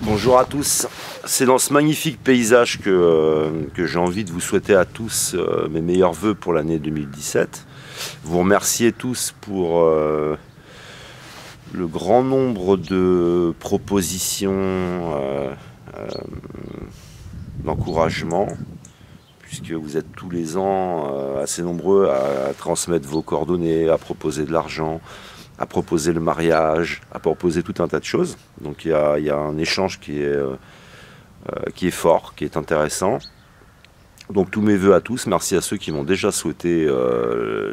Bonjour à tous, c'est dans ce magnifique paysage que j'ai envie de vous souhaiter à tous mes meilleurs vœux pour l'année 2017. Vous remercier tous pour le grand nombre de propositions, d'encouragement, puisque vous êtes tous les ans assez nombreux à transmettre vos coordonnées, à proposer de l'argent, à proposer le mariage, à proposer tout un tas de choses. Donc il y a un échange qui est fort, qui est intéressant. Donc tous mes vœux à tous, merci à ceux qui m'ont déjà souhaité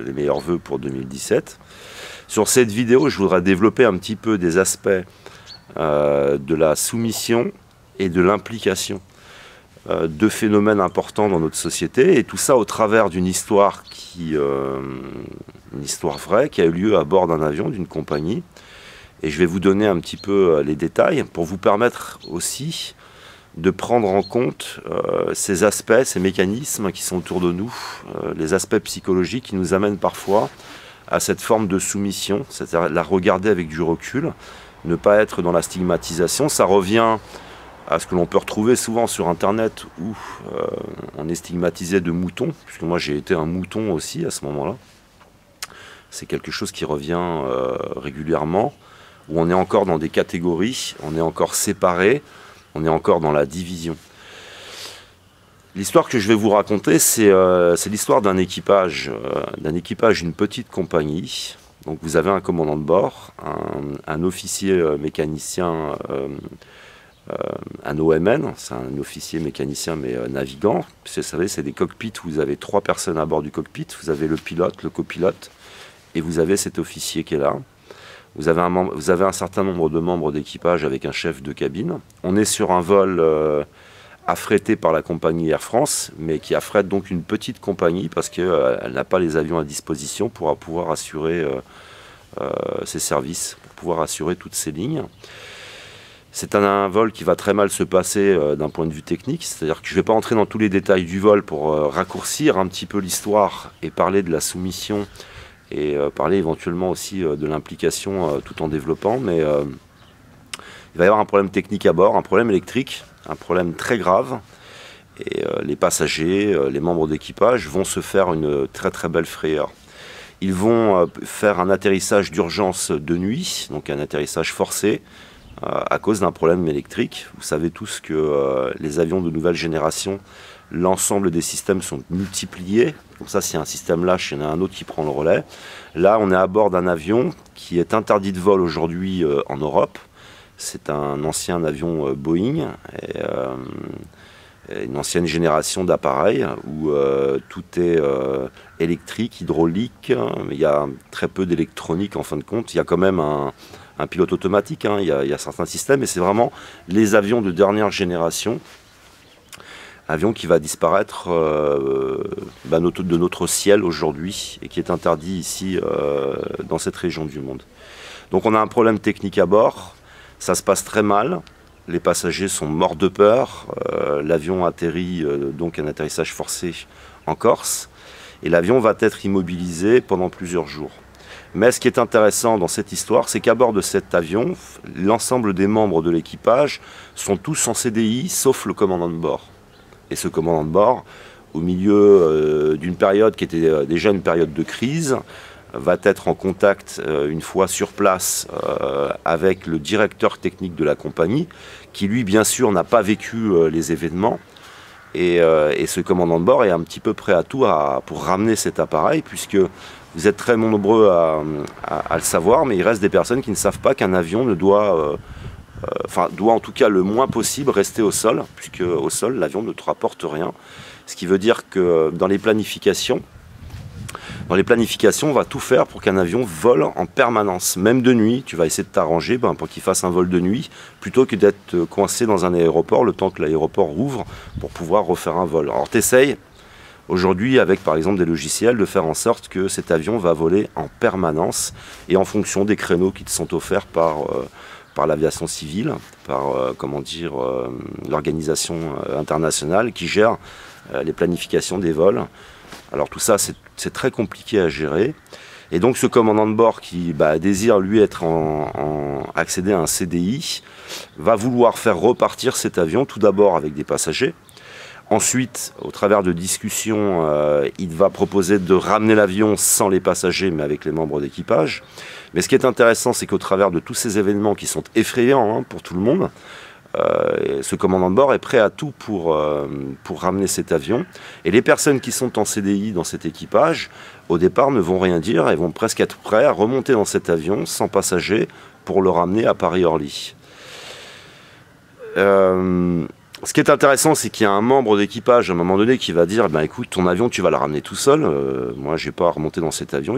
les meilleurs vœux pour 2017. Sur cette vidéo, je voudrais développer un petit peu des aspects de la soumission et de l'implication. Deux phénomènes importants dans notre société, et tout ça au travers d'une histoire une histoire vraie qui a eu lieu à bord d'un avion d'une compagnie. Et je vais vous donner un petit peu les détails pour vous permettre aussi de prendre en compte ces aspects, ces mécanismes qui sont autour de nous, les aspects psychologiques qui nous amènent parfois à cette forme de soumission, c'est-à-dire la regarder avec du recul, ne pas être dans la stigmatisation. Ça revient à ce que l'on peut retrouver souvent sur internet où on est stigmatisé de mouton, puisque moi j'ai été un mouton aussi à ce moment-là. C'est quelque chose qui revient régulièrement, où on est encore dans des catégories, on est encore séparé, on est encore dans la division. L'histoire que je vais vous raconter, c'est l'histoire d'un équipage, d'une petite compagnie. Donc vous avez un commandant de bord, un officier mécanicien, un OMN, c'est un officier mécanicien mais navigant. Vous savez, c'est des cockpits où vous avez 3 personnes à bord du cockpit. Vous avez le pilote, le copilote, et vous avez cet officier qui est là. Vous avez un certain nombre de membres d'équipage avec un chef de cabine. On est sur un vol affrété par la compagnie Air France, mais qui affrète donc une petite compagnie parce qu'elle n'a pas les avions à disposition pour pouvoir assurer ses services, pour pouvoir assurer toutes ces lignes. C'est un vol qui va très mal se passer d'un point de vue technique, c'est-à-dire que je ne vais pas entrer dans tous les détails du vol pour raccourcir un petit peu l'histoire et parler de la soumission et parler éventuellement aussi de l'implication tout en développant, mais il va y avoir un problème technique à bord, un problème électrique, un problème très grave, et les passagers, les membres d'équipage vont se faire une très très belle frayeur. Ils vont faire un atterrissage d'urgence de nuit, donc un atterrissage forcé, à cause d'un problème électrique. Vous savez tous que les avions de nouvelle génération, l'ensemble des systèmes sont multipliés. Comme ça, si un système lâche, il y en a un autre qui prend le relais. Là, on est à bord d'un avion qui est interdit de vol aujourd'hui en Europe. C'est un ancien avion Boeing, une ancienne génération d'appareils où tout est électrique, hydraulique, mais il y a très peu d'électronique en fin de compte. Il y a quand même un pilote automatique, hein. Il y a certains systèmes, et c'est vraiment les avions de dernière génération, avion qui va disparaître de notre ciel aujourd'hui et qui est interdit ici dans cette région du monde. Donc on a un problème technique à bord, ça se passe très mal, les passagers sont morts de peur, l'avion atterrit, donc un atterrissage forcé en Corse, et l'avion va être immobilisé pendant plusieurs jours. Mais ce qui est intéressant dans cette histoire, c'est qu'à bord de cet avion, l'ensemble des membres de l'équipage sont tous en CDI, sauf le commandant de bord. Et ce commandant de bord, au milieu d'une période qui était déjà une période de crise, va être en contact une fois sur place avec le directeur technique de la compagnie, qui lui, bien sûr, n'a pas vécu les événements. Et ce commandant de bord est un petit peu prêt à tout pour ramener cet appareil, puisque vous êtes très nombreux à le savoir, mais il reste des personnes qui ne savent pas qu'un avion ne doit, doit en tout cas le moins possible rester au sol, puisque au sol, l'avion ne te rapporte rien. Ce qui veut dire que dans les planifications, on va tout faire pour qu'un avion vole en permanence. Même de nuit, tu vas essayer de t'arranger pour qu'il fasse un vol de nuit, plutôt que d'être coincé dans un aéroport le temps que l'aéroport ouvre pour pouvoir refaire un vol. Alors tu essayes aujourd'hui, avec par exemple des logiciels, de faire en sorte que cet avion va voler en permanence et en fonction des créneaux qui te sont offerts par l'aviation civile, par l'organisation internationale qui gère les planifications des vols. Alors tout ça, c'est très compliqué à gérer. Et donc ce commandant de bord qui désire lui accéder à un CDI, va vouloir faire repartir cet avion, tout d'abord avec des passagers. Ensuite, au travers de discussions, il va proposer de ramener l'avion sans les passagers, mais avec les membres d'équipage. Mais ce qui est intéressant, c'est qu'au travers de tous ces événements qui sont effrayants pour tout le monde, ce commandant de bord est prêt à tout pour ramener cet avion. Et les personnes qui sont en CDI dans cet équipage, au départ, ne vont rien dire et vont presque être prêts à remonter dans cet avion sans passagers pour le ramener à Paris-Orly. Ce qui est intéressant, c'est qu'il y a un membre d'équipage à un moment donné qui va dire écoute, ton avion, tu vas le ramener tout seul. Moi, je n'ai pas à remonter dans cet avion,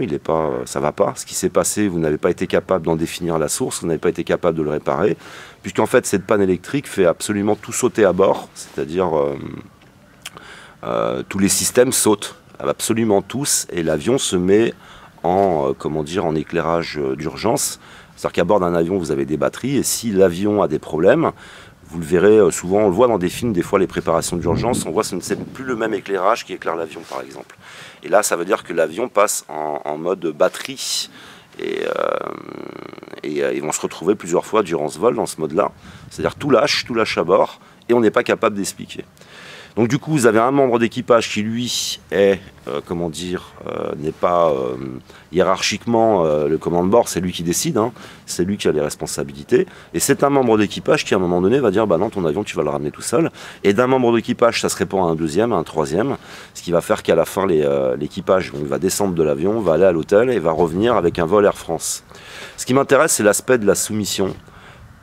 ça ne va pas. Ce qui s'est passé, vous n'avez pas été capable d'en définir la source, vous n'avez pas été capable de le réparer, puisqu'en fait, cette panne électrique fait absolument tout sauter à bord, c'est-à-dire tous les systèmes sautent, absolument tous, et l'avion se met en éclairage d'urgence. C'est-à-dire qu'à bord d'un avion, vous avez des batteries, et si l'avion a des problèmes, vous le verrez souvent, on le voit dans des films, des fois les préparations d'urgence, on voit que ce n'est plus le même éclairage qui éclaire l'avion par exemple. Et là ça veut dire que l'avion passe en mode batterie et ils vont se retrouver plusieurs fois durant ce vol dans ce mode-là. C'est-à-dire tout lâche à bord et on n'est pas capable d'expliquer. Donc du coup vous avez un membre d'équipage qui lui est, n'est pas hiérarchiquement le commandant de bord, c'est lui qui décide, c'est lui qui a les responsabilités. Et c'est un membre d'équipage qui à un moment donné va dire non, ton avion tu vas le ramener tout seul. Et d'un membre d'équipage ça se répand à un deuxième, à un troisième, ce qui va faire qu'à la fin l'équipage va descendre de l'avion, va aller à l'hôtel et va revenir avec un vol Air France. Ce qui m'intéresse c'est l'aspect de la soumission.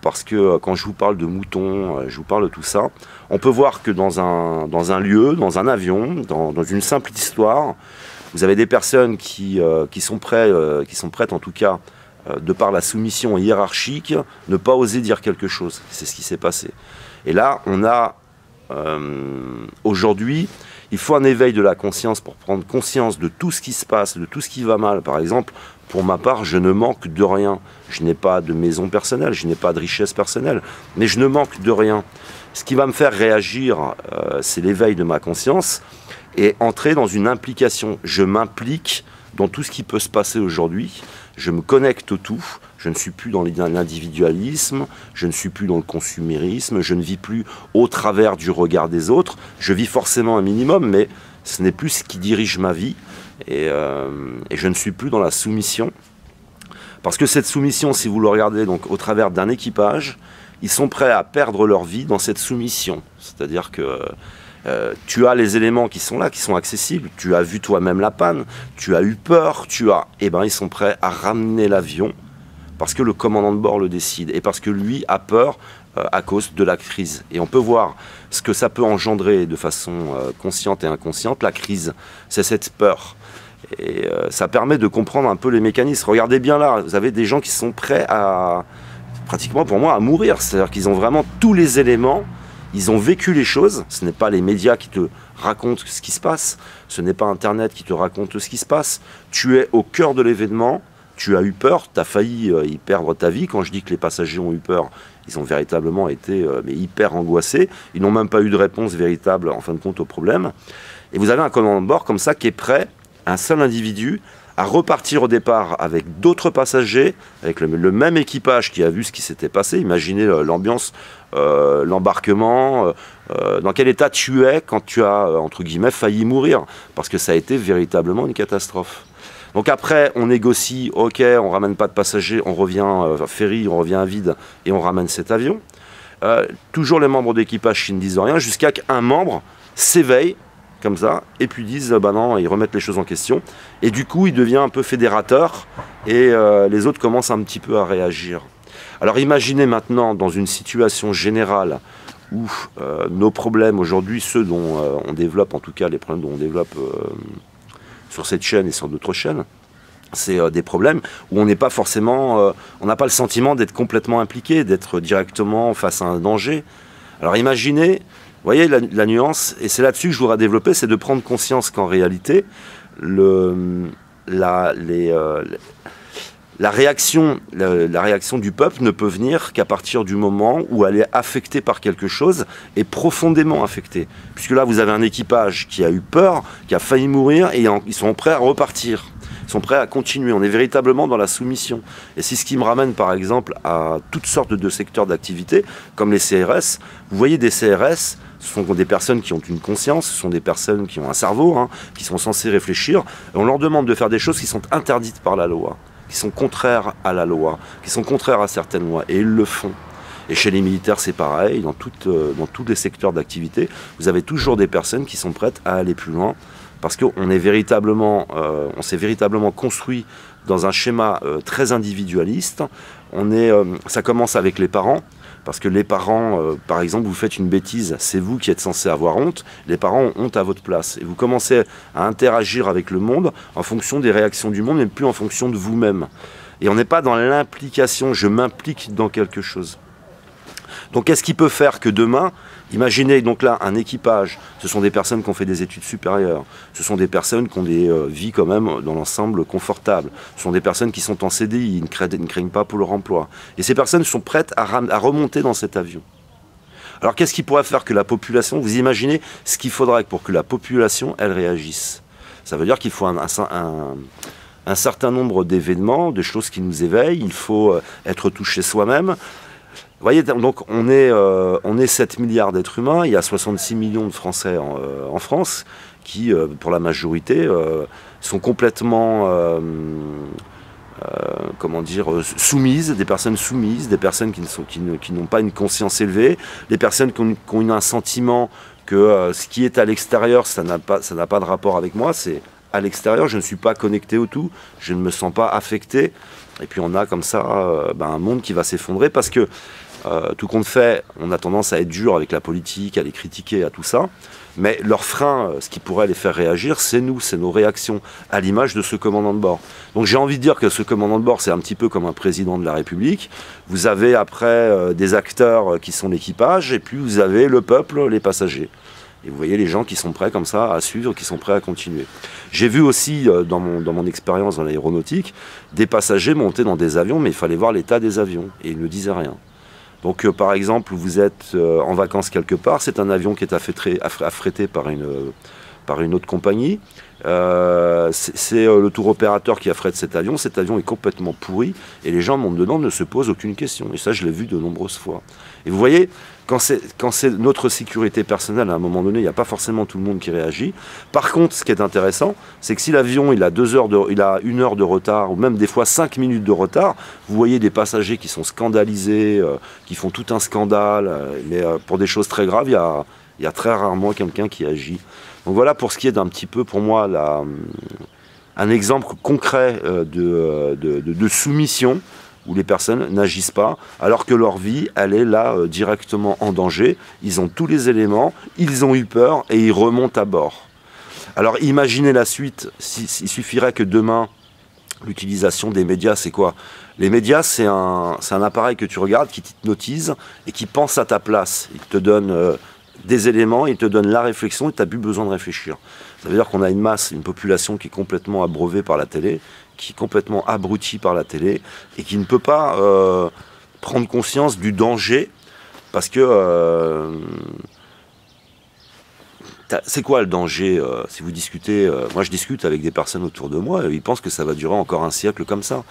Parce que quand je vous parle de moutons, je vous parle de tout ça, on peut voir que dans un lieu, dans un avion, dans une simple histoire, vous avez des personnes qui sont prêtes en tout cas, de par la soumission hiérarchique, ne pas oser dire quelque chose. C'est ce qui s'est passé. Et là, on a aujourd'hui, il faut un éveil de la conscience pour prendre conscience de tout ce qui se passe, de tout ce qui va mal. Par exemple, pour ma part, je ne manque de rien. Je n'ai pas de maison personnelle, je n'ai pas de richesse personnelle, mais je ne manque de rien. Ce qui va me faire réagir, c'est l'éveil de ma conscience et entrer dans une implication. Je m'implique dans tout ce qui peut se passer aujourd'hui. Je me connecte au tout. Je ne suis plus dans l'individualisme, je ne suis plus dans le consumérisme, je ne vis plus au travers du regard des autres. Je vis forcément un minimum, mais ce n'est plus ce qui dirige ma vie. Et je ne suis plus dans la soumission. Parce que cette soumission, si vous le regardez donc, au travers d'un équipage, ils sont prêts à perdre leur vie dans cette soumission. C'est-à-dire que tu as les éléments qui sont là, qui sont accessibles. Tu as vu toi-même la panne, tu as eu peur, ils sont prêts à ramener l'avion parce que le commandant de bord le décide et parce que lui a peur à cause de la crise. Et on peut voir ce que ça peut engendrer de façon consciente et inconsciente. La crise, c'est cette peur. Et ça permet de comprendre un peu les mécanismes. Regardez bien là, vous avez des gens qui sont prêts à, pratiquement pour moi, à mourir. C'est-à-dire qu'ils ont vraiment tous les éléments, ils ont vécu les choses. Ce n'est pas les médias qui te racontent ce qui se passe, ce n'est pas Internet qui te raconte ce qui se passe. Tu es au cœur de l'événement, tu as eu peur, tu as failli y perdre ta vie. Quand je dis que les passagers ont eu peur, ils ont véritablement été hyper angoissés. Ils n'ont même pas eu de réponse véritable, en fin de compte, au problème. Et vous avez un commandant de bord comme ça qui est prêt, un seul individu, à repartir au départ avec d'autres passagers, avec le même équipage qui a vu ce qui s'était passé. Imaginez l'ambiance, l'embarquement, dans quel état tu es quand tu as, entre guillemets, failli mourir, parce que ça a été véritablement une catastrophe. Donc après, on négocie, ok, on ramène pas de passagers, on revient ferry, on revient à vide et on ramène cet avion. Toujours les membres d'équipage qui ne disent rien, jusqu'à qu'un membre s'éveille, comme ça, et puis disent, non, ils remettent les choses en question. Et du coup, il devient un peu fédérateur, et les autres commencent un petit peu à réagir. Alors imaginez maintenant, dans une situation générale, où nos problèmes aujourd'hui, ceux dont on développe, en tout cas les problèmes dont on développe sur cette chaîne et sur d'autres chaînes, c'est des problèmes où on n'est pas forcément, on n'a pas le sentiment d'être complètement impliqué, d'être directement face à un danger. Alors imaginez, vous voyez la nuance, et c'est là-dessus que je voudrais développer, c'est de prendre conscience qu'en réalité, la réaction du peuple ne peut venir qu'à partir du moment où elle est affectée par quelque chose, et profondément affectée. Puisque là, vous avez un équipage qui a eu peur, qui a failli mourir, et ils sont prêts à repartir. sont prêts à continuer. On est véritablement dans la soumission. Et c'est ce qui me ramène par exemple à toutes sortes de secteurs d'activité, comme les CRS. Vous voyez des CRS, ce sont des personnes qui ont une conscience, ce sont des personnes qui ont un cerveau, hein, qui sont censées réfléchir. Et on leur demande de faire des choses qui sont interdites par la loi, qui sont contraires à la loi, qui sont contraires à certaines lois. Et ils le font. Et chez les militaires, c'est pareil. Dans tous les secteurs d'activité, vous avez toujours des personnes qui sont prêtes à aller plus loin. Parce qu'on s'est véritablement construit dans un schéma très individualiste. Ça commence avec les parents. Parce que les parents, par exemple, vous faites une bêtise, c'est vous qui êtes censé avoir honte, les parents ont honte à votre place. Et vous commencez à interagir avec le monde en fonction des réactions du monde, mais plus en fonction de vous-même. Et on n'est pas dans l'implication, je m'implique dans quelque chose. Donc qu'est-ce qui peut faire que demain, imaginez donc là un équipage, ce sont des personnes qui ont fait des études supérieures, ce sont des personnes qui ont des vies quand même dans l'ensemble confortables, ce sont des personnes qui sont en CDI, ils ne craignent pas pour leur emploi. Et ces personnes sont prêtes à remonter dans cet avion. Alors qu'est-ce qui pourrait faire que la population, vous imaginez ce qu'il faudra pour que la population, elle réagisse? Ça veut dire qu'il faut un certain nombre d'événements, de choses qui nous éveillent, il faut être touché soi-même. Vous voyez, donc on est 7 milliards d'êtres humains, il y a 66 millions de Français en France qui, pour la majorité, sont complètement soumises, des personnes qui n'ont pas une conscience élevée, des personnes qui ont un sentiment que ce qui est à l'extérieur, ça n'a pas de rapport avec moi, c'est à l'extérieur, je ne suis pas connecté au tout, je ne me sens pas affecté, et puis on a comme ça un monde qui va s'effondrer parce que tout compte fait, on a tendance à être dur avec la politique, à les critiquer, à tout ça. Mais leur frein, ce qui pourrait les faire réagir, c'est nous, c'est nos réactions, à l'image de ce commandant de bord. Donc j'ai envie de dire que ce commandant de bord, c'est un petit peu comme un président de la République. Vous avez après des acteurs qui sont l'équipage, et puis vous avez le peuple, les passagers. Et vous voyez les gens qui sont prêts comme ça à suivre, qui sont prêts à continuer. J'ai vu aussi dans mon expérience dans l'aéronautique, des passagers monter dans des avions, mais il fallait voir l'état des avions, et ils ne disaient rien. Donc par exemple, vous êtes en vacances quelque part, c'est un avion qui est affrété par une autre compagnie. C'est le tour opérateur qui affrète cet avion est complètement pourri et les gens montent dedans, ne se posent aucune question. Et ça, je l'ai vu de nombreuses fois. Et vous voyez, quand c'est notre sécurité personnelle, à un moment donné, il n'y a pas forcément tout le monde qui réagit. Par contre, ce qui est intéressant, c'est que si l'avion il a 1 heure de retard, ou même des fois 5 minutes de retard, vous voyez des passagers qui sont scandalisés, qui font tout un scandale, mais pour des choses très graves, il y a très rarement quelqu'un qui agit. Donc voilà pour ce qui est d'un petit peu, pour moi, un exemple concret de soumission, où les personnes n'agissent pas, alors que leur vie, elle est là directement en danger. Ils ont tous les éléments, ils ont eu peur et ils remontent à bord. Alors imaginez la suite, il suffirait que demain, l'utilisation des médias, c'est quoi? Les médias, c'est un appareil que tu regardes, qui t'hypnotise et qui pense à ta place. Il te donne des éléments, il te donne la réflexion et tu n'as plus besoin de réfléchir. Ça veut dire qu'on a une population qui est complètement abreuvée par la télé, qui est complètement abrutie par la télé et qui ne peut pas prendre conscience du danger parce que c'est quoi le danger si vous discutez, moi je discute avec des personnes autour de moi, ils pensent que ça va durer encore un siècle comme ça,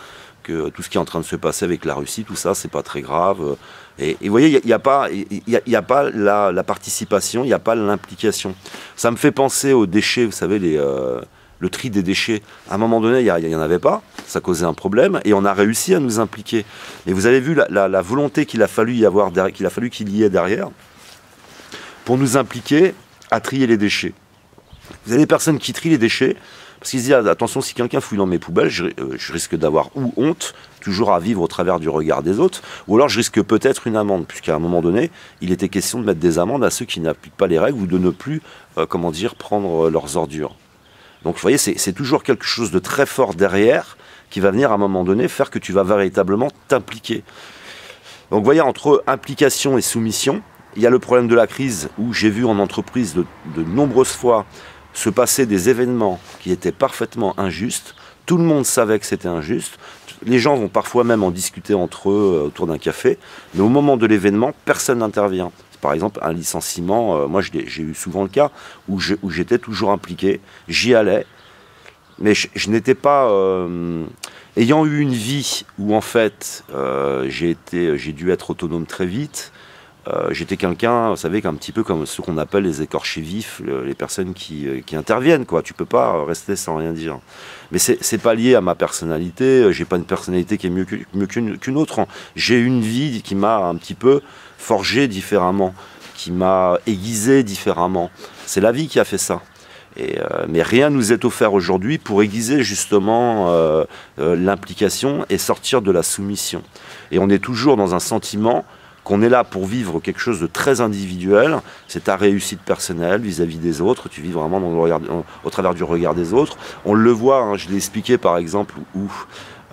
que tout ce qui est en train de se passer avec la Russie, tout ça, c'est pas très grave. Et vous voyez, il n'y a pas la participation, il n'y a pas l'implication. Ça me fait penser aux déchets, vous savez, le tri des déchets. À un moment donné, il n'y en avait pas, ça causait un problème, et on a réussi à nous impliquer. Et vous avez vu la volonté qu'il a fallu qu'il y ait derrière pour nous impliquer à trier les déchets. Vous avez des personnes qui trient les déchets, parce qu'ils se disent, attention, si quelqu'un fouille dans mes poubelles, je risque d'avoir ou honte, toujours à vivre au travers du regard des autres, ou alors je risque peut-être une amende, puisqu'à un moment donné, il était question de mettre des amendes à ceux qui n'appliquent pas les règles, ou de ne plus, prendre leurs ordures. Donc vous voyez, c'est toujours quelque chose de très fort derrière, qui va venir à un moment donné faire que tu vas véritablement t'impliquer. Donc vous voyez, entre implication et soumission, il y a le problème de la crise, où j'ai vu en entreprise de nombreuses fois se passer des événements qui étaient parfaitement injustes. Tout le monde savait que c'était injuste. Les gens vont parfois même en discuter entre eux autour d'un café. Mais au moment de l'événement, personne n'intervient. Par exemple, un licenciement, moi j'ai eu souvent le cas où j'étais toujours impliqué. J'y allais. mais je n'étais pas... ayant eu une vie où en fait j'ai dû être autonome très vite, j'étais quelqu'un, vous savez, un petit peu comme ce qu'on appelle les écorchés vifs, les personnes qui interviennent, quoi. Tu peux pas rester sans rien dire. Mais c'est pas lié à ma personnalité, j'ai pas une personnalité qui est mieux qu'une autre. J'ai une vie qui m'a un petit peu forgé différemment, qui m'a aiguisé différemment. C'est la vie qui a fait ça. Mais rien nous est offert aujourd'hui pour aiguiser justement l'implication et sortir de la soumission. Et on est toujours dans un sentiment qu'on est là pour vivre quelque chose de très individuel, c'est ta réussite personnelle vis-à-vis des autres, tu vis vraiment au travers du regard des autres. On le voit, hein, je l'ai expliqué par exemple, où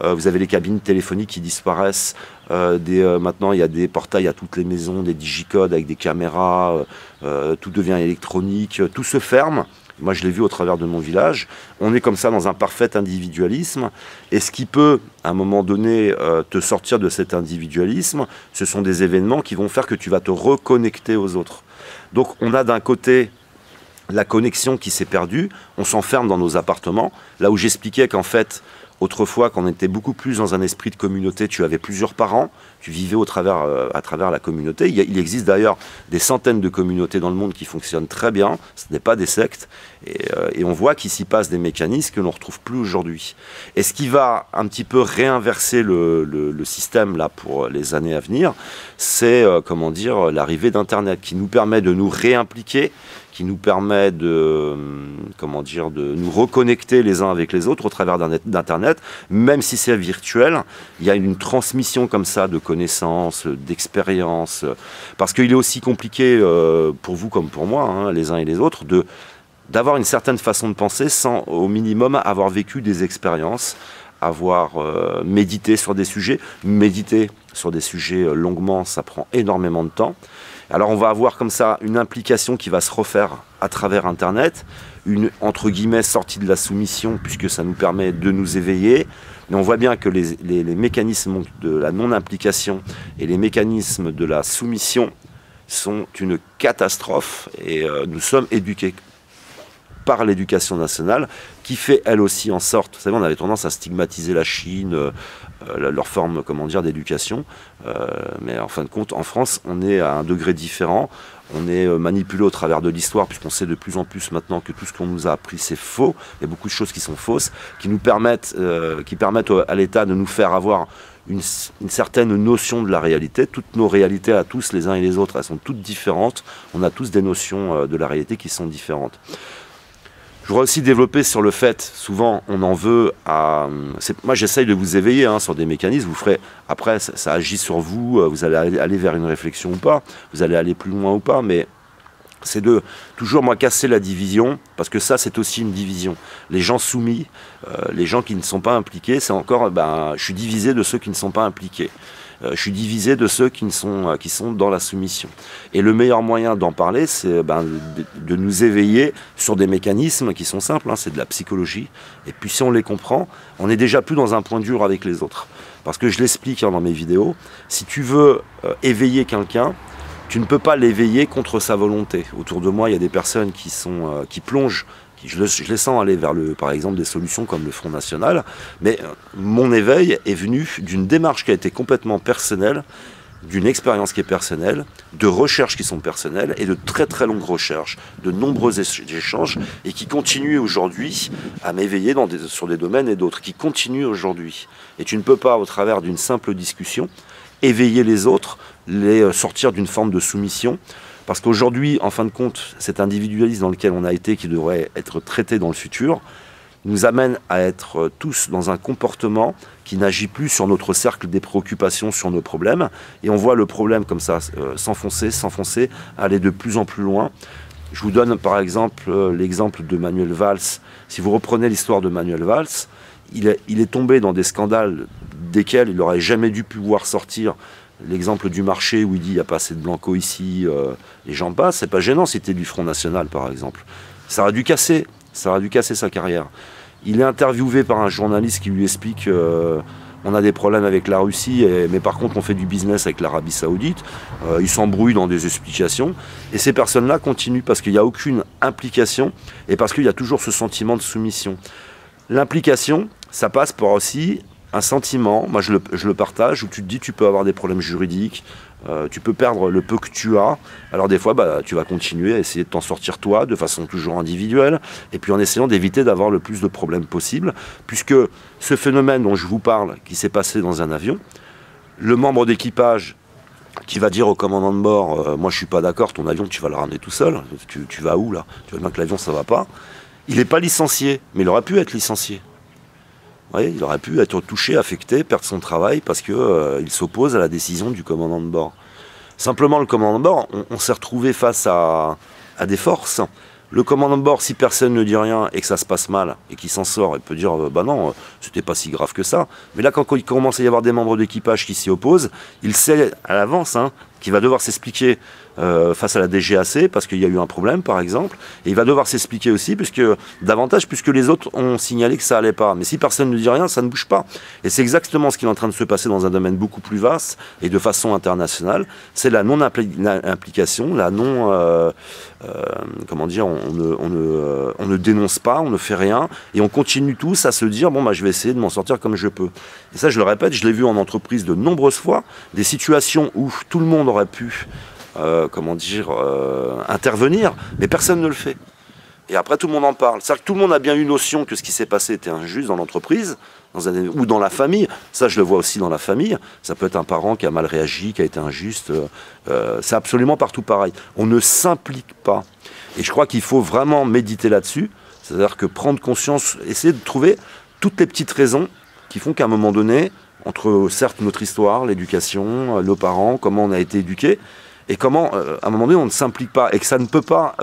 vous avez les cabines téléphoniques qui disparaissent, maintenant il y a des portails à toutes les maisons, des digicodes avec des caméras, tout devient électronique, tout se ferme. Moi, je l'ai vu au travers de mon village. On est comme ça dans un parfait individualisme. Et ce qui peut, à un moment donné, te sortir de cet individualisme, ce sont des événements qui vont faire que tu vas te reconnecter aux autres. Donc, on a d'un côté la connexion qui s'est perdue. On s'enferme dans nos appartements. Là où j'expliquais qu'en fait, autrefois, quand on était beaucoup plus dans un esprit de communauté, tu avais plusieurs parents, tu vivais à travers la communauté. Il existe d'ailleurs des centaines de communautés dans le monde qui fonctionnent très bien, ce n'est pas des sectes, et on voit qu'il s'y passe des mécanismes que l'on ne retrouve plus aujourd'hui. Et ce qui va un petit peu réinverser le système là, pour les années à venir, c'est comment dire, l'arrivée d'Internet qui nous permet de nous réimpliquer, qui nous permet de nous reconnecter les uns avec les autres au travers d'Internet, même si c'est virtuel. Il y a une transmission comme ça de connaissances, d'expériences, parce qu'il est aussi compliqué pour vous comme pour moi, hein, les uns et les autres, d'avoir une certaine façon de penser sans au minimum avoir vécu des expériences, avoir médité sur des sujets. Méditer sur des sujets longuement, ça prend énormément de temps. Alors on va avoir comme ça une implication qui va se refaire à travers Internet, une entre guillemets sortie de la soumission puisque ça nous permet de nous éveiller. Mais on voit bien que les mécanismes de la non-implication et les mécanismes de la soumission sont une catastrophe et nous sommes éduqués par l'éducation nationale qui fait elle aussi en sorte, vous savez, on avait tendance à stigmatiser la Chine, leur forme, comment dire, d'éducation, mais en fin de compte, en France, on est à un degré différent, on est manipulé au travers de l'histoire, puisqu'on sait de plus en plus maintenant que tout ce qu'on nous a appris, c'est faux, il y a beaucoup de choses qui sont fausses, qui permettent à l'État de nous faire avoir une certaine notion de la réalité. Toutes nos réalités à tous, les uns et les autres, elles sont toutes différentes, on a tous des notions de la réalité qui sont différentes. Je voudrais aussi développer sur le fait, souvent on en veut à... Moi j'essaye de vous éveiller hein, sur des mécanismes, vous ferez, après ça agit sur vous, vous allez aller vers une réflexion ou pas, vous allez aller plus loin ou pas, mais c'est de toujours moi casser la division, parce que ça c'est aussi une division. Les gens soumis, les gens qui ne sont pas impliqués, c'est encore, je suis divisé de ceux qui ne sont pas impliqués. Je suis divisé de ceux qui sont dans la soumission. Et le meilleur moyen d'en parler, c'est de nous éveiller sur des mécanismes qui sont simples, hein, c'est de la psychologie. Et puis si on les comprend, on n'est déjà plus dans un point dur avec les autres. Parce que je l'explique hein, dans mes vidéos, si tu veux éveiller quelqu'un, tu ne peux pas l'éveiller contre sa volonté. Autour de moi, il y a des personnes qui plongent, je les sens aller vers, par exemple, des solutions comme le Front National, mais mon éveil est venu d'une démarche qui a été complètement personnelle, d'une expérience qui est personnelle, de recherches qui sont personnelles, et de très très longues recherches, de nombreux échanges, et qui continuent aujourd'hui à m'éveiller sur des domaines et d'autres, qui continuent aujourd'hui. Et tu ne peux pas, au travers d'une simple discussion, éveiller les autres, les sortir d'une forme de soumission, parce qu'aujourd'hui, en fin de compte, cet individualisme dans lequel on a été, qui devrait être traité dans le futur, nous amène à être tous dans un comportement qui n'agit plus sur notre cercle des préoccupations, sur nos problèmes. Et on voit le problème comme ça s'enfoncer, aller de plus en plus loin. Je vous donne par exemple l'exemple de Manuel Valls. Si vous reprenez l'histoire de Manuel Valls, il est tombé dans des scandales desquels il n'aurait jamais dû pouvoir sortir. L'exemple du marché où il dit il n'y a pas assez de blanco ici, et j'en passe, c'est pas gênant, c'était du Front National par exemple. Ça aurait dû casser sa carrière. Il est interviewé par un journaliste qui lui explique on a des problèmes avec la Russie, mais par contre on fait du business avec l'Arabie Saoudite. Il s'embrouille dans des explications. Et ces personnes-là continuent parce qu'il n'y a aucune implication et parce qu'il y a toujours ce sentiment de soumission. L'implication, ça passe par aussi un sentiment, moi je le partage, où tu te dis tu peux avoir des problèmes juridiques, tu peux perdre le peu que tu as, alors des fois tu vas continuer à essayer de t'en sortir toi, de façon toujours individuelle, et puis en essayant d'éviter d'avoir le plus de problèmes possible, puisque ce phénomène dont je vous parle, qui s'est passé dans un avion, le membre d'équipage qui va dire au commandant de bord, moi je suis pas d'accord, ton avion tu vas le ramener tout seul, tu vas où là? Tu vois bien que l'avion ça va pas. Il n'est pas licencié, mais il aurait pu être licencié. Vous voyez, il aurait pu être touché, affecté, perdre son travail parce qu'il s'oppose à la décision du commandant de bord. Simplement, le commandant de bord, on s'est retrouvé face à des forces. Le commandant de bord, si personne ne dit rien et que ça se passe mal et qu'il s'en sort, il peut dire bah non, c'était pas si grave que ça. Mais là, quand il commence à y avoir des membres d'équipage qui s'y opposent, il sait à l'avance qu'il va devoir s'expliquer face à la DGAC parce qu'il y a eu un problème, par exemple. Et il va devoir s'expliquer aussi, puisque les autres ont signalé que ça allait pas. Mais si personne ne dit rien, ça ne bouge pas. Et c'est exactement ce qui est en train de se passer dans un domaine beaucoup plus vaste et de façon internationale. C'est la non-implication, la non... comment dire, on ne dénonce pas, on ne fait rien, et on continue tous à se dire, bon, je vais essayer de m'en sortir comme je peux. Et ça, je le répète, je l'ai vu en entreprise de nombreuses fois, des situations où tout le monde aurait pu intervenir, mais personne ne le fait. Et après, tout le monde en parle. C'est-à-dire que tout le monde a bien eu notion que ce qui s'est passé était injuste dans l'entreprise, ou dans la famille. Ça, je le vois aussi dans la famille. Ça peut être un parent qui a mal réagi, qui a été injuste. C'est absolument partout pareil. On ne s'implique pas. Et je crois qu'il faut vraiment méditer là-dessus. C'est-à-dire que prendre conscience, essayer de trouver toutes les petites raisons qui font qu'à un moment donné, entre certes notre histoire, l'éducation, nos parents, comment on a été éduqués, et comment, à un moment donné, on ne s'implique pas, et que ça ne peut pas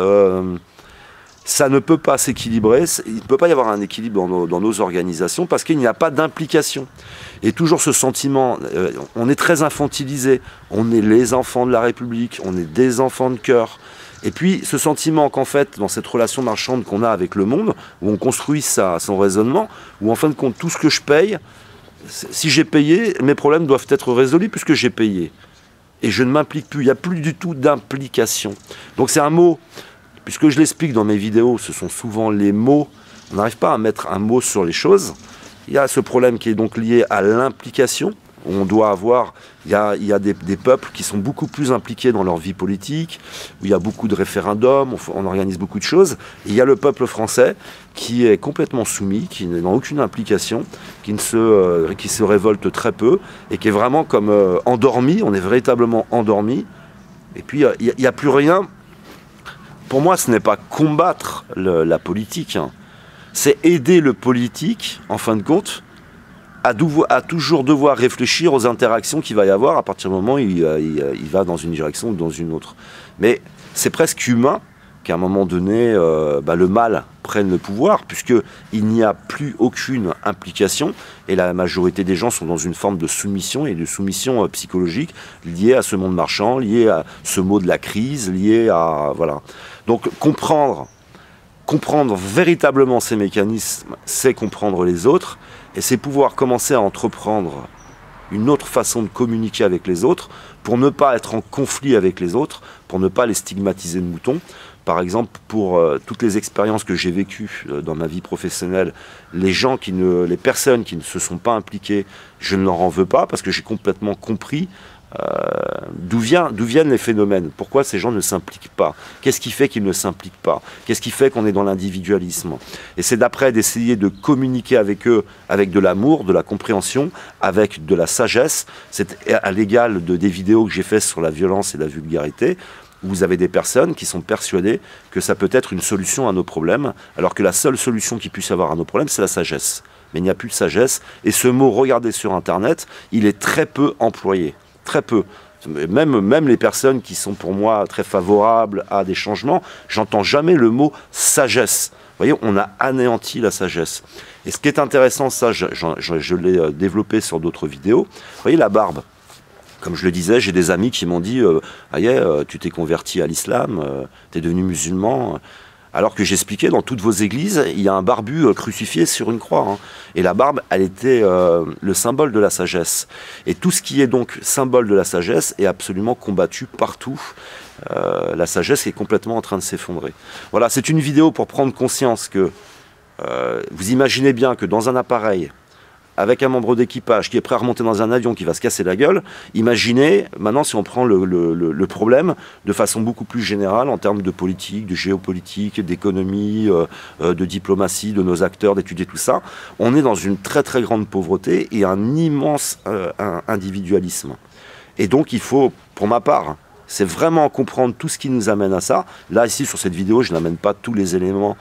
s'équilibrer, il ne peut pas y avoir un équilibre dans nos organisations, parce qu'il n'y a pas d'implication. Et toujours ce sentiment, on est très infantilisé, on est les enfants de la République, on est des enfants de cœur. Et puis ce sentiment qu'en fait, dans cette relation marchande qu'on a avec le monde, où on construit son raisonnement, où en fin de compte, tout ce que je paye, si j'ai payé, mes problèmes doivent être résolus puisque j'ai payé. Et je ne m'implique plus, il n'y a plus du tout d'implication. Donc c'est un mot, puisque je l'explique dans mes vidéos, ce sont souvent les mots, on n'arrive pas à mettre un mot sur les choses. Il y a ce problème qui est donc lié à l'implication. On doit avoir, il y a des peuples qui sont beaucoup plus impliqués dans leur vie politique, où il y a beaucoup de référendums, on organise beaucoup de choses. Et il y a le peuple français qui est complètement soumis, qui n'a aucune implication, qui se révolte très peu, et qui est vraiment comme endormi, on est véritablement endormi. Et puis il n'y a plus rien. Pour moi, ce n'est pas combattre la politique, c'est aider le politique, en fin de compte, à toujours devoir réfléchir aux interactions qu'il va y avoir à partir du moment où il va dans une direction ou dans une autre. Mais c'est presque humain qu'à un moment donné, le mal prenne le pouvoir, puisqu'il n'y a plus aucune implication, et la majorité des gens sont dans une forme de soumission, et de soumission psychologique, liée à ce monde marchand, liée à ce mot de la crise, liée à... Voilà. Donc comprendre véritablement ces mécanismes, c'est comprendre les autres, et c'est pouvoir commencer à entreprendre une autre façon de communiquer avec les autres, pour ne pas être en conflit avec les autres, pour ne pas les stigmatiser de moutons. Par exemple, pour toutes les expériences que j'ai vécues dans ma vie professionnelle, les personnes qui ne se sont pas impliquées, je ne leur en veux pas, parce que j'ai complètement compris d'où viennent les phénomènes, pourquoi ces gens ne s'impliquent pas, qu'est-ce qui fait qu'ils ne s'impliquent pas, qu'est-ce qui fait qu'on est dans l'individualisme. Et c'est d'après d'essayer de communiquer avec eux avec de l'amour, de la compréhension, avec de la sagesse. C'est à l'égal des vidéos que j'ai faites sur la violence et la vulgarité, où vous avez des personnes qui sont persuadées que ça peut être une solution à nos problèmes, alors que la seule solution qu'il puisse y avoir à nos problèmes, c'est la sagesse. Mais il n'y a plus de sagesse, et ce mot, regardez sur Internet, il est très peu employé. Très peu. Même les personnes qui sont pour moi très favorables à des changements, j'entends jamais le mot sagesse. Vous voyez, on a anéanti la sagesse. Et ce qui est intéressant, ça, je l'ai développé sur d'autres vidéos. Vous voyez, la barbe. Comme je le disais, j'ai des amis qui m'ont dit tu t'es converti à l'islam, tu es devenu musulman. Alors que j'expliquais, dans toutes vos églises, il y a un barbu crucifié sur une croix. Et la barbe, elle était le symbole de la sagesse. Et tout ce qui est donc symbole de la sagesse est absolument combattu partout. La sagesse est complètement en train de s'effondrer. Voilà, c'est une vidéo pour prendre conscience que Vous imaginez bien que dans un appareil, avec un membre d'équipage qui est prêt à remonter dans un avion qui va se casser la gueule, imaginez, maintenant si on prend le problème de façon beaucoup plus générale en termes de politique, de géopolitique, d'économie, de diplomatie, de nos acteurs, d'étudier tout ça, on est dans une très très grande pauvreté et un immense individualisme. Et donc il faut, pour ma part, c'est vraiment comprendre tout ce qui nous amène à ça. Là, ici, sur cette vidéo, je n'amène pas tous les éléments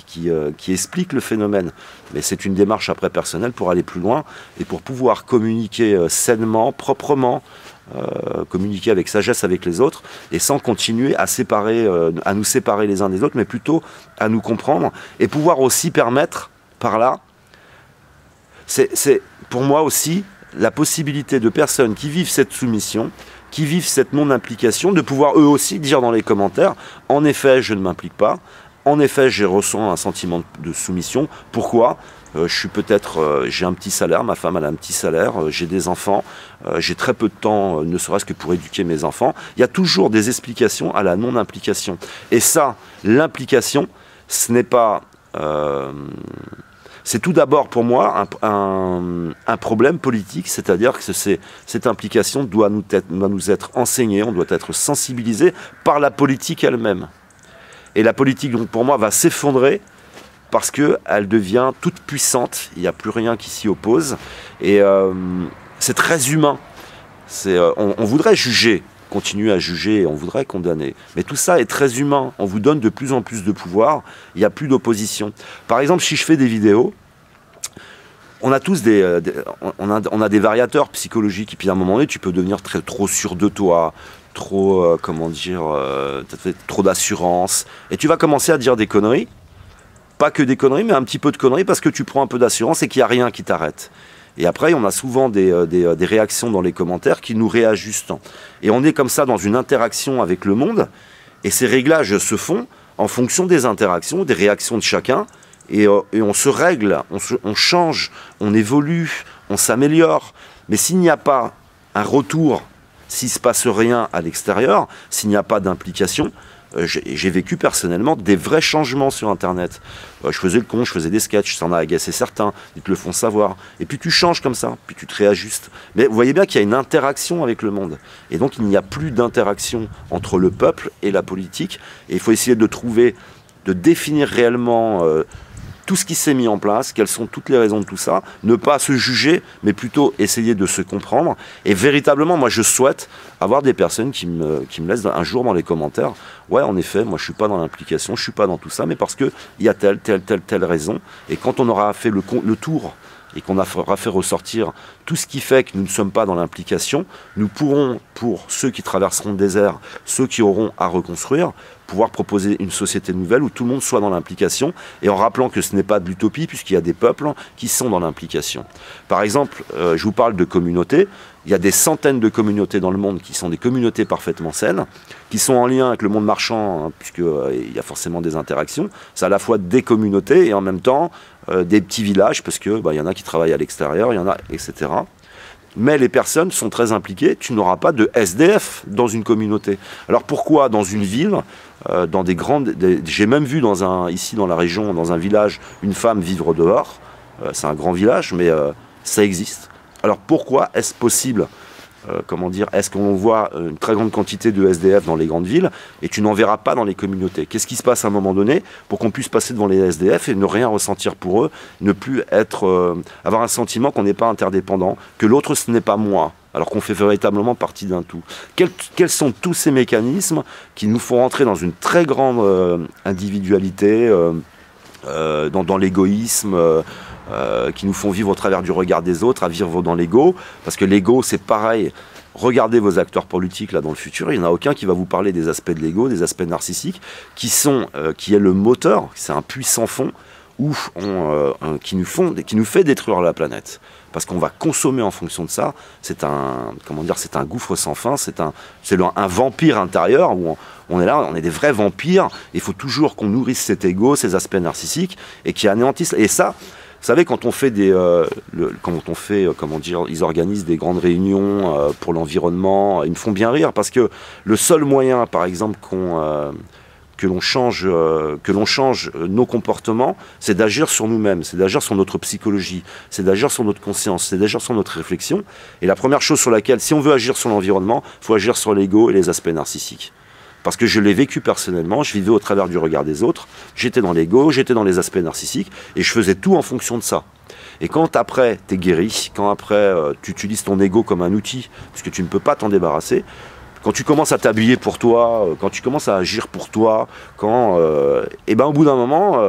qui explique le phénomène. Mais c'est une démarche après personnelle pour aller plus loin et pour pouvoir communiquer sainement, proprement, communiquer avec sagesse avec les autres et sans continuer à nous séparer les uns des autres, mais plutôt à nous comprendre et pouvoir aussi permettre par là, c'est pour moi aussi la possibilité de personnes qui vivent cette soumission, qui vivent cette non-implication, de pouvoir eux aussi dire dans les commentaires, en effet, je ne m'implique pas. En effet, j'ai ressenti un sentiment de soumission. Pourquoi ? J'ai un petit salaire, ma femme elle a un petit salaire, j'ai des enfants, j'ai très peu de temps, ne serait-ce que pour éduquer mes enfants. Il y a toujours des explications à la non-implication. Et ça, l'implication, ce n'est pas... c'est tout d'abord pour moi un problème politique, c'est-à-dire que cette implication doit nous être enseignée, on doit être sensibilisé par la politique elle-même. Et la politique, donc, pour moi, va s'effondrer parce qu'elle devient toute puissante. Il n'y a plus rien qui s'y oppose. Et c'est très humain. On voudrait juger, continuer à juger, on voudrait condamner. Mais tout ça est très humain. On vous donne de plus en plus de pouvoir. Il n'y a plus d'opposition. Par exemple, si je fais des vidéos, on a tous on a des variateurs psychologiques. Et puis à un moment donné, tu peux devenir trop sûr de toi, trop, trop d'assurance. Et tu vas commencer à dire des conneries. Pas que des conneries, mais un petit peu de conneries parce que tu prends un peu d'assurance et qu'il n'y a rien qui t'arrête. Et après, on a souvent des réactions dans les commentaires qui nous réajustent. Et on est comme ça dans une interaction avec le monde. Et ces réglages se font en fonction des interactions, des réactions de chacun. Et on se règle, on change, on évolue, on s'améliore. Mais s'il n'y a pas un retour, s'il ne se passe rien à l'extérieur, s'il n'y a pas d'implication, j'ai vécu personnellement des vrais changements sur Internet. Je faisais le con, je faisais des sketchs, ça en a agacé certains, ils te le font savoir. Et puis tu changes comme ça, puis tu te réajustes. Mais vous voyez bien qu'il y a une interaction avec le monde. Et donc il n'y a plus d'interaction entre le peuple et la politique. Et il faut essayer de définir réellement tout ce qui s'est mis en place, quelles sont toutes les raisons de tout ça, ne pas se juger, mais plutôt essayer de se comprendre. Et véritablement, moi, je souhaite avoir des personnes qui me laissent un jour dans les commentaires, ouais, en effet, moi, je suis pas dans l'implication, je suis pas dans tout ça, mais parce qu'il y a telle raison. Et quand on aura fait le tour et qu'on aura fait ressortir tout ce qui fait que nous ne sommes pas dans l'implication, nous pourrons, pour ceux qui traverseront le désert, ceux qui auront à reconstruire, pouvoir proposer une société nouvelle où tout le monde soit dans l'implication, et en rappelant que ce n'est pas de l'utopie, puisqu'il y a des peuples qui sont dans l'implication. Par exemple, je vous parle de communautés, il y a des centaines de communautés dans le monde qui sont des communautés parfaitement saines, qui sont en lien avec le monde marchand, hein, puisqu'il y a forcément des interactions. C'est à la fois des communautés et en même temps des petits villages, parce qu'il y en a qui travaillent à l'extérieur, il y en a, etc. Mais les personnes sont très impliquées. Tu n'auras pas de SDF dans une communauté. Alors pourquoi dans une ville, dans des grandes... J'ai même vu ici dans la région, dans un village, une femme vivre dehors. C'est un grand village, mais ça existe. Alors pourquoi est-ce possible est-ce qu'on voit une très grande quantité de SDF dans les grandes villes et tu n'en verras pas dans les communautés? Qu'est-ce qui se passe à un moment donné pour qu'on puisse passer devant les SDF et ne rien ressentir pour eux, ne plus avoir un sentiment qu'on n'est pas interdépendant, que l'autre ce n'est pas moi, alors qu'on fait véritablement partie d'un tout? Quels sont tous ces mécanismes qui nous font rentrer dans une très grande individualité, dans l'égoïsme, qui nous font vivre au travers du regard des autres, à vivre dans l'ego, parce que l'ego c'est pareil. Regardez vos acteurs politiques là dans le futur, il n'y en a aucun qui va vous parler des aspects de l'ego, des aspects narcissiques, qui est le moteur, c'est un puissant fond qui nous fait détruire la planète. Parce qu'on va consommer en fonction de ça. C'est un gouffre sans fin, c'est un vampire intérieur où on est là, on est des vrais vampires. Il faut toujours qu'on nourrisse cet ego, ces aspects narcissiques, et qui anéantissent. Et ça, vous savez, quand on fait ils organisent des grandes réunions pour l'environnement, ils me font bien rire parce que le seul moyen, par exemple, que l'on change nos comportements, c'est d'agir sur nous-mêmes, c'est d'agir sur notre psychologie, c'est d'agir sur notre conscience, c'est d'agir sur notre réflexion. Et la première chose sur laquelle, si on veut agir sur l'environnement, il faut agir sur l'ego et les aspects narcissiques. Parce que je l'ai vécu personnellement, je vivais au travers du regard des autres, j'étais dans l'ego, j'étais dans les aspects narcissiques, et je faisais tout en fonction de ça. Et quand après, tu es guéri, quand après, tu utilises ton ego comme un outil, parce que tu ne peux pas t'en débarrasser, quand tu commences à t'habiller pour toi, quand tu commences à agir pour toi, et ben au bout d'un moment,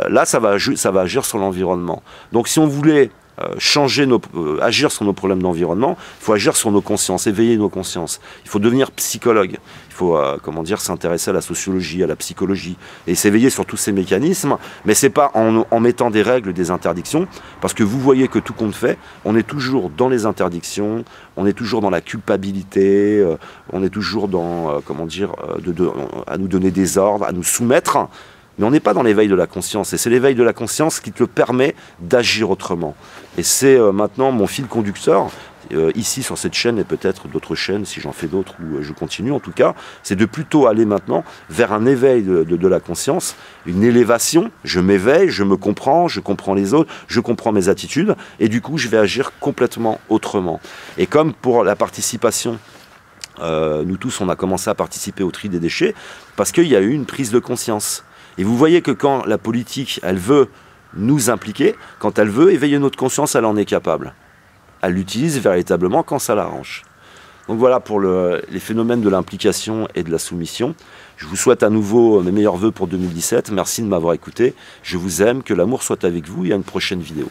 là, ça va agir sur l'environnement. Donc si on voulait agir sur nos problèmes d'environnement, il faut agir sur nos consciences, éveiller nos consciences. Il faut devenir psychologue. Il faut, s'intéresser à la sociologie, à la psychologie, et s'éveiller sur tous ces mécanismes. Mais c'est pas en mettant des règles, des interdictions, parce que vous voyez que tout compte fait, on est toujours dans les interdictions, on est toujours dans la culpabilité, on est toujours dans, à nous donner des ordres, à nous soumettre. Mais on n'est pas dans l'éveil de la conscience, et c'est l'éveil de la conscience qui te permet d'agir autrement. Et c'est maintenant mon fil conducteur, ici sur cette chaîne, et peut-être d'autres chaînes, si j'en fais d'autres, ou je continue en tout cas, c'est de plutôt aller maintenant vers un éveil de la conscience, une élévation, je m'éveille, je me comprends, je comprends les autres, je comprends mes attitudes, et du coup je vais agir complètement autrement. Et comme pour la participation, nous tous on a commencé à participer au tri des déchets, parce qu'il y a eu une prise de conscience. Et vous voyez que quand la politique, elle veut nous impliquer, quand elle veut éveiller notre conscience, elle en est capable. Elle l'utilise véritablement quand ça l'arrange. Donc voilà pour les phénomènes de l'implication et de la soumission. Je vous souhaite à nouveau mes meilleurs vœux pour 2017. Merci de m'avoir écouté. Je vous aime, que l'amour soit avec vous et à une prochaine vidéo.